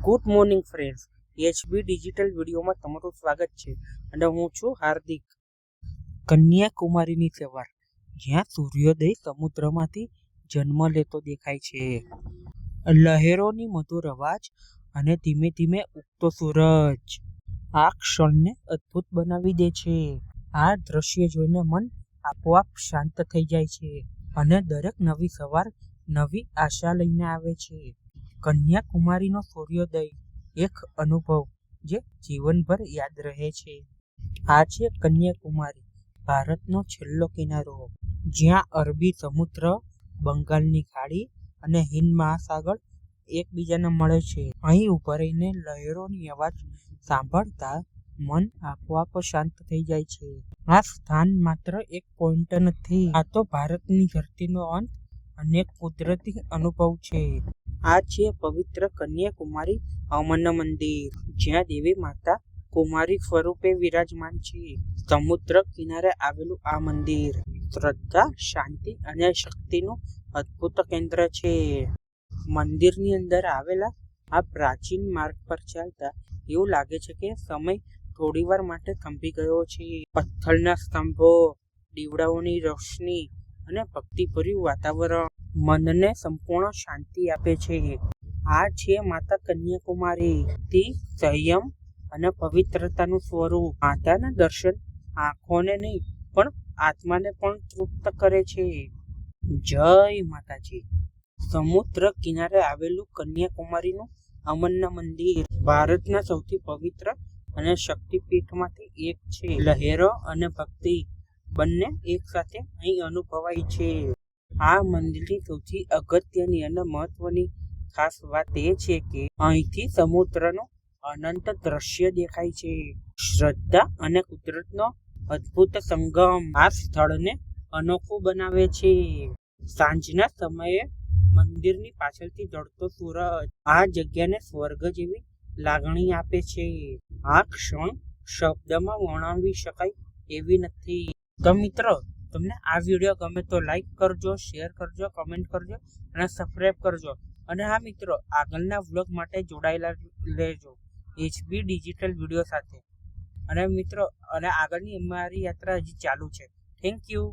Good morning friends, HB digital વિડીયોમાં તમારું સ્વાગત છે અને હું છું હાર્દિક. કન્યાકુમારીની સવાર, જ્યાં સૂર્યોદય સમુદ્રમાંથી જન્મ લેતો દેખાય છે. લહેરોની મધુર અવાજ અને ધીમે ધીમે ઉગતો સૂરજ આ ક્ષણને અદ્ભુત બનાવી દે છે. આ દ્રશ્ય જોઈને મન આપોઆપ શાંત થઈ જાય છે અને દરેક નવી સવાર નવી આશા લઈને આવે છે. કન્યાકુમારીનો સૂર્યોદય એક અનુભવ જે જીવનભર યાદ રહે છે. આ છે કન્યાકુમારી, ભારતનો છેલ્લો કિનારો, જ્યાં અરબી સમુદ્ર, બંગાળની ખાડી અને હિંદ મહાસાગર એકબીજાને મળે છે. અહીં ઉભા રહીને લહેરોની અવાજ સાંભળતા મન આપોઆપ શાંત થઈ જાય છે. આ સ્થાન માત્ર એક પોઈન્ટ નથી, આ તો ભારતની ધરતીનો અંત અને એક કુદરતી અનુભવ છે. આ છે પવિત્ર કન્યાકુમારી અમન મંદિર, જ્યાં દેવી માતા કુમારી સ્વરૂપે વિરાજમાન છે. સમુદ્ર કિનારે આવેલું આ મંદિર શ્રદ્ધા, શાંતિ અને શક્તિનું અદ્ભુત કેન્દ્ર છે. મંદિરની અંદર આવેલા આ પ્રાચીન માર્ગ પર ચાલતા એવું લાગે છે કે સમય થોડીવાર માટે થંભી ગયો છે. પથ્થરના સ્તંભો, દીવડાઓની રોશની અને ભક્તિભર્યું વાતાવરણ મનને સંપૂર્ણ શાંતિ આપે છે. આ છે માતા કન્યાકુમારી, તે સંયમ અને પવિત્રતાનું સ્વરૂપ. માતાના દર્શન આંખોને નહીં પણ આત્માને પણ તૃપ્ત કરે છે. જય માતાજી. સમુદ્ર કિનારે આવેલું કન્યાકુમારીનું અમન મંદિર ભારતના સૌથી પવિત્ર અને શક્તિપીઠમાંથી એક છે. લહેરો અને ભક્તિ બંને એકસાથે અહીં અનુભવાય છે. આ મંદિરની સૌથી અગત્યની અને મહત્વની ખાસ વાત એ છે કે અહીંથી સમુદ્રનું અનંત દ્રશ્ય દેખાય છે. શ્રદ્ધા અને કુદરતનો અદ્ભુત સંગમ આ સ્થળને અનોખું બનાવે છે. સાંજના સમયે મંદિરની પાછળથી ઢળતો સૂરજ આ જગ્યાને સ્વર્ગ જેવી લાગણી આપે છે. આ ક્ષણ શબ્દમાં વર્ણવી શકાય એવી નથી. તો મિત્રો, તમને આ વિડીયો ગમે તો લાઈક કરજો, શેર કરજો, કમેન્ટ કરજો અને સબસ્ક્રાઈબ કરજો. અને હા મિત્રો, આગળના વ્લોગ માટે જોડાયેલા રહેજો એચબી ડિજિટલ વિડીયો સાથે. અને મિત્રો, આગળની અમારી યાત્રા હજી ચાલુ છે. Thank you.